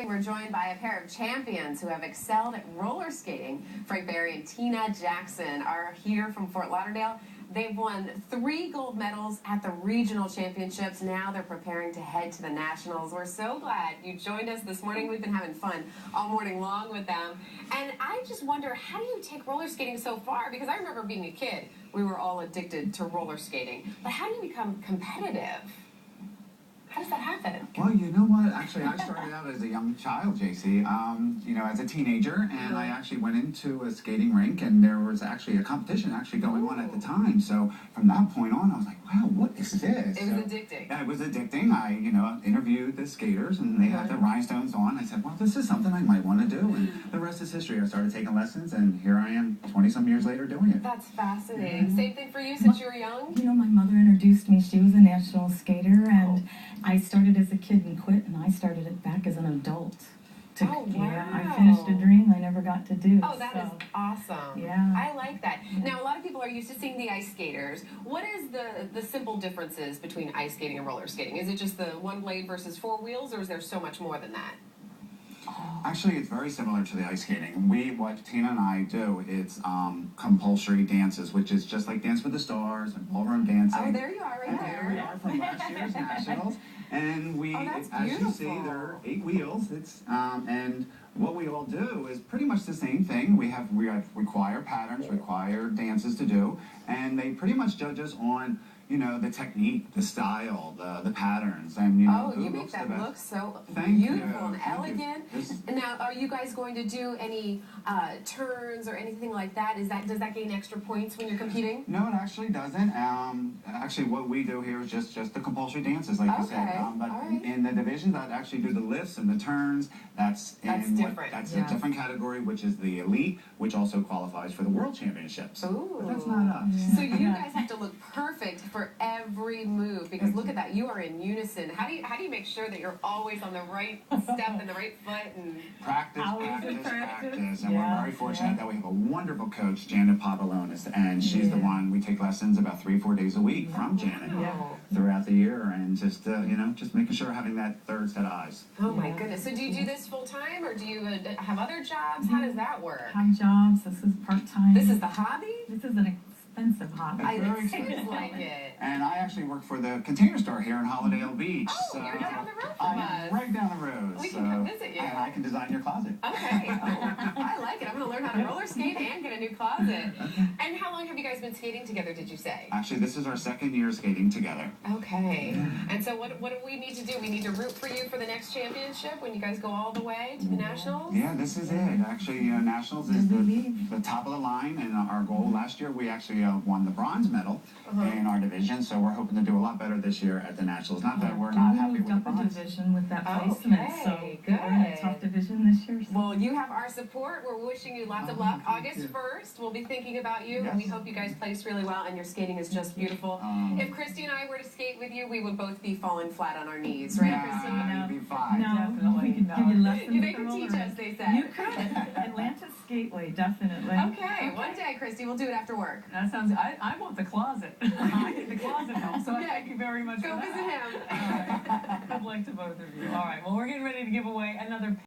We're joined by a pair of champions who have excelled at roller skating. Frank Barry and Tina Jackson are here from Fort Lauderdale. They've won 3 gold medals at the regional championships. Now they're preparing to head to the nationals. We're so glad you joined us this morning. We've been having fun all morning long with them. And I just wonder, how do you take roller skating so far? Because I remember being a kid, we were all addicted to roller skating. But how do you become competitive? How does that happen? Well, you know what? Actually, I started out as a young child, JC, as a teenager, and I actually went into a skating rink, and there was actually a competition going on at the time. So from that point on, I was like, wow, what is this? It was addicting. Yeah, it was addicting. I, interviewed the skaters, and they had the rhinestones on. I said, well, this is something I might want to do, and the rest is history. I started taking lessons, and here I am 20-some years later doing it. That's fascinating. Same thing for you since you were young? My mother introduced me. She was a national skater, and I started as a kid and quit, and I started it back as an adult. Wow. Yeah, I finished a dream I never got to do. Oh, that is awesome. Yeah. I like that. Now, a lot of people are used to seeing the ice skaters. What is the simple differences between ice skating and roller skating? Is it just the one blade versus 4 wheels, or is there so much more than that? Actually, it's very similar to the ice skating. What Tina and I do, it's compulsory dances, which is just like Dance with the Stars and ballroom dancing. Oh, there you are right there. There we are from last year's nationals. And as you see, there are 8 wheels. And what we all do is pretty much the same thing. We have required patterns, required dances to do, and they pretty much judge us on the technique, the style, the patterns, and you make that look so beautiful and elegant. Now, are you guys going to do any turns or anything like that? Does that gain extra points when you're competing? No, it actually doesn't. Actually, what we do here is just the compulsory dances, like you said. But in the divisions that actually do the lifts and the turns, that's different. That's a different category, which is the elite, which also qualifies for the World Championships. Ooh. But that's not us. So you guys have to look perfect for every move, because look at that, you are in unison. How do you make sure that you're always on the right step and the right foot? And practice. And we're very fortunate that we have a wonderful coach, Janet Papalonis, and she's the one. We take lessons about 3-4 days a week from Janet throughout the year, and just making sure having that third set of eyes. Oh my goodness! So do you do this full time, or do you have other jobs? How does that work? Have jobs. This is part time. This is the hobby. This is an expensive hobby. It seems like it. And I actually work for the Container Store here in Holydale Beach. Oh, so you're down the road from I us. am right down the road. We can come visit you. And I can design your closet. Okay. I like it. I'm going to learn how to roller skate and get a new closet. And how long have you guys been skating together, did you say? Actually, this is our 2nd year skating together. Okay. And so what do we need to do? We need to root for you for the next championship when you guys go all the way to the Nationals? Yeah, this is it. Actually, Nationals is the top of the line, and our goal last year, we actually won the bronze medal in our division, so we're hoping to do a lot better this year at the Nationals. Not that we're not happy with the bronze. Division with that placement, so good. We're in a tough division this year. So. Well, you have our support. We're wishing you lots of luck. August 1st, we'll be thinking about you, and we hope you guys place really well, and your skating is just beautiful. If Christy and I were to skate with you, we would both be falling flat on our knees, right, Christy? No, you'd be fine. No, definitely. We could give you lessons. They could teach us, they said. You could. Atlantis Skateway, definitely. Okay, one day, Christy, we'll do it after work. That sounds. I want the closet. I need the closet help. So thank you very much. Go for visit that. him. Good luck to both of you. All right. Well, we're getting ready to give away another.